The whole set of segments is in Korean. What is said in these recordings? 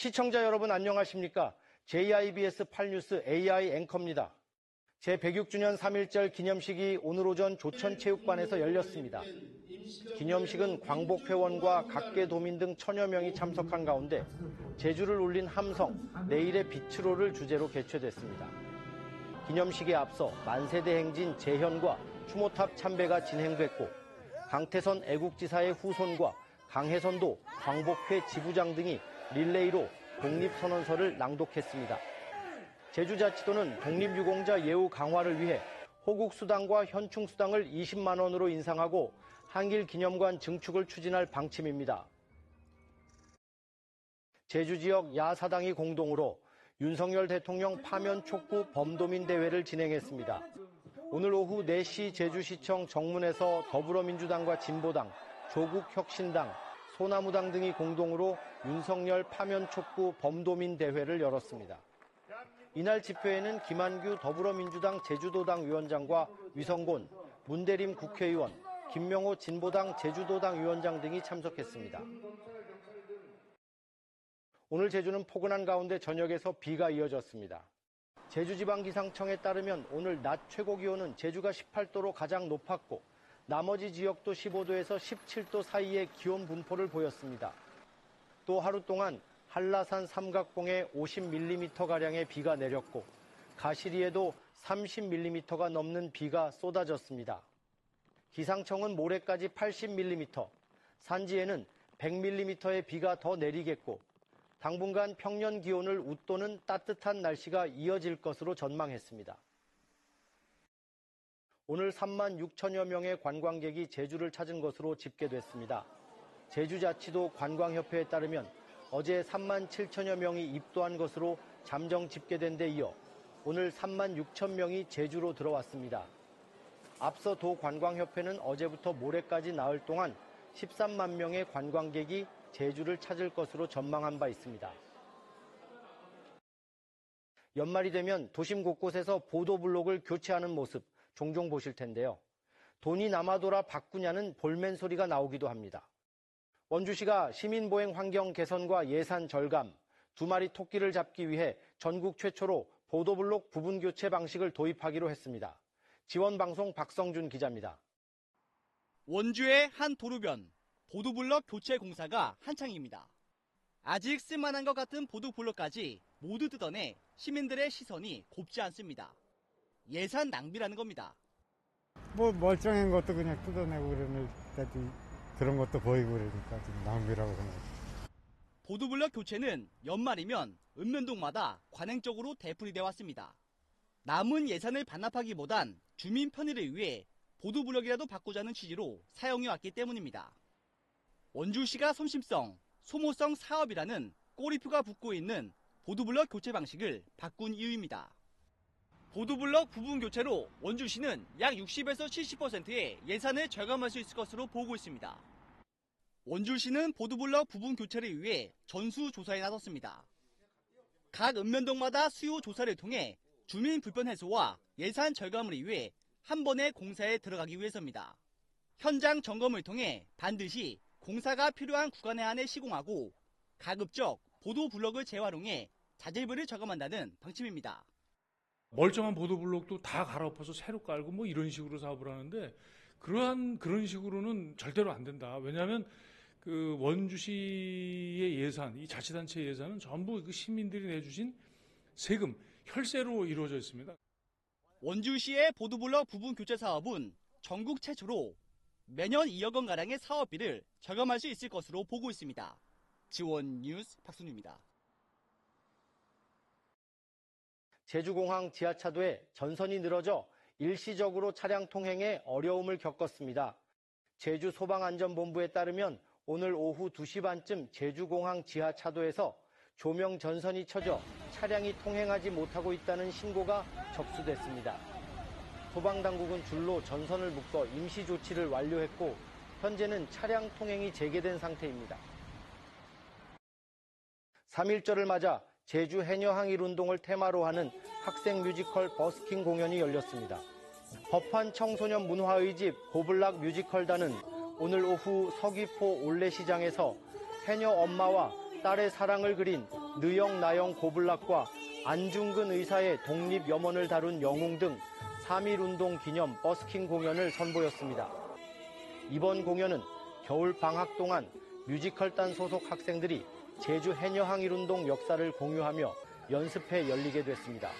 시청자 여러분 안녕하십니까? JIBS 8뉴스 AI 앵커입니다. 제106주년 3.1절 기념식이 오늘 오전 조천체육관에서 열렸습니다. 기념식은 광복회원과 각계도민 등 천여 명이 참석한 가운데 제주를 울린 함성, 내일의 빛으로를 주제로 개최됐습니다. 기념식에 앞서 만세대 행진 재현과 추모탑 참배가 진행됐고 강태선 애국지사의 후손과 강혜선도 광복회 지부장 등이 릴레이로 독립선언서를 낭독했습니다. 제주자치도는 독립유공자 예우 강화를 위해 호국수당과 현충수당을 20만 원으로 인상하고 한길기념관 증축을 추진할 방침입니다. 제주지역 야사당이 공동으로 윤석열 대통령 파면 촉구 범도민 대회를 진행했습니다. 오늘 오후 4시 제주시청 정문에서 더불어민주당과 진보당, 조국혁신당, 소나무당 등이 공동으로 윤석열 파면 촉구 범도민 대회를 열었습니다. 이날 집회에는 김한규 더불어민주당 제주도당 위원장과 위성곤, 문대림 국회의원, 김명호 진보당 제주도당 위원장 등이 참석했습니다. 오늘 제주는 포근한 가운데 저녁에서 비가 이어졌습니다. 제주지방기상청에 따르면 오늘 낮 최고 기온은 제주가 18도로 가장 높았고 나머지 지역도 15도에서 17도 사이의 기온 분포를 보였습니다. 또 하루 동안 한라산 삼각봉에 50mm가량의 비가 내렸고 가시리에도 30mm가 넘는 비가 쏟아졌습니다. 기상청은 모레까지 80mm, 산지에는 100mm의 비가 더 내리겠고 당분간 평년 기온을 웃도는 따뜻한 날씨가 이어질 것으로 전망했습니다. 오늘 3만 6천여 명의 관광객이 제주를 찾은 것으로 집계됐습니다. 제주자치도 관광협회에 따르면 어제 3만 7천여 명이 입도한 것으로 잠정 집계된 데 이어 오늘 3만 6천 명이 제주로 들어왔습니다. 앞서 도 관광협회는 어제부터 모레까지 나흘 동안 13만 명의 관광객이 제주를 찾을 것으로 전망한 바 있습니다. 연말이 되면 도심 곳곳에서 보도블록을 교체하는 모습 종종 보실 텐데요. 돈이 남아돌아 바꾸냐는 볼멘 소리가 나오기도 합니다. 원주시가 시민보행 환경 개선과 예산 절감, 2마리 토끼를 잡기 위해 전국 최초로 보도블록 부분 교체 방식을 도입하기로 했습니다. 지원방송 박성준 기자입니다. 원주의 한 도로변, 보도블럭 교체 공사가 한창입니다. 아직 쓸만한 것 같은 보도블럭까지 모두 뜯어내 시민들의 시선이 곱지 않습니다. 예산 낭비라는 겁니다. 뭐 멀쩡한 것도 그냥 뜯어내고 그러는 그런 것도 보이고 그러니까 좀 낭비라고 생각합니다. 보도블럭 교체는 연말이면 읍면동마다 관행적으로 되풀이돼 왔습니다. 남은 예산을 반납하기보단 주민 편의를 위해 보도블럭이라도 바꾸자는 취지로 사용해왔기 때문입니다. 원주시가 성심성, 소모성 사업이라는 꼬리표가 붙고 있는 보도블럭 교체 방식을 바꾼 이유입니다. 보도블럭 부분 교체로 원주시는 약 60에서 70%의 예산을 절감할 수 있을 것으로 보고 있습니다. 원주시는 보도블럭 부분 교체를 위해 전수조사에 나섰습니다. 각 읍면동마다 수요 조사를 통해 주민 불편 해소와 예산 절감을 위해 한 번에 공사에 들어가기 위해서입니다. 현장 점검을 통해 반드시 공사가 필요한 구간에 한해 시공하고 가급적 보도블럭을 재활용해 자재비를 절감한다는 방침입니다. 멀쩡한 보도블록도 다 갈아엎어서 새로 깔고 뭐 이런 식으로 사업을 하는데 그런 식으로는 절대로 안 된다. 왜냐하면 그 원주시의 예산, 이 자치단체 예산은 전부 그 시민들이 내주신 세금, 혈세로 이루어져 있습니다. 원주시의 보도블럭 부분 교체 사업은 전국 최초로 매년 2억 원가량의 사업비를 절감할 수 있을 것으로 보고 있습니다. 지원 뉴스 박순우입니다. 제주공항 지하차도에 전선이 늘어져 일시적으로 차량 통행에 어려움을 겪었습니다. 제주소방안전본부에 따르면 오늘 오후 2시 반쯤 제주공항 지하차도에서 조명 전선이 쳐져 차량이 통행하지 못하고 있다는 신고가 접수됐습니다. 소방당국은 줄로 전선을 묶어 임시 조치를 완료했고 현재는 차량 통행이 재개된 상태입니다. 3.1절을 맞아 제주 해녀 항일 운동을 테마로 하는 학생 뮤지컬 버스킹 공연이 열렸습니다. 법한 청소년 문화의 집 고블락 뮤지컬단은 오늘 오후 서귀포 올레시장에서 해녀 엄마와 딸의 사랑을 그린 느영, 나영, 고블락과 안중근 의사의 독립염원을 다룬 영웅 등 3.1운동 기념 버스킹 공연을 선보였습니다. 이번 공연은 겨울 방학 동안 뮤지컬단 소속 학생들이 제주 해녀 항일운동 역사를 공유하며 연습해 열리게 됐습니다.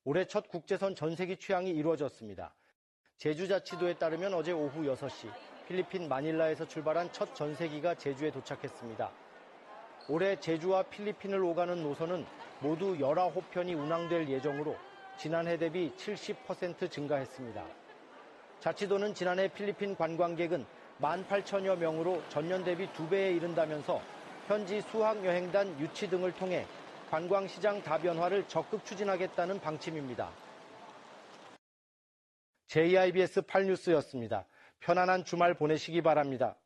올해 첫 국제선 전세기 취항이 이루어졌습니다. 제주자치도에 따르면 어제 오후 6시 필리핀 마닐라에서 출발한 첫 전세기가 제주에 도착했습니다. 올해 제주와 필리핀을 오가는 노선은 모두 19편이 운항될 예정으로 지난해 대비 70% 증가했습니다. 자치도는 지난해 필리핀 관광객은 18,000여 명으로 전년 대비 2배에 이른다면서 현지 수학여행단 유치 등을 통해 관광시장 다변화를 적극 추진하겠다는 방침입니다. JIBS 8뉴스였습니다. 편안한 주말 보내시기 바랍니다.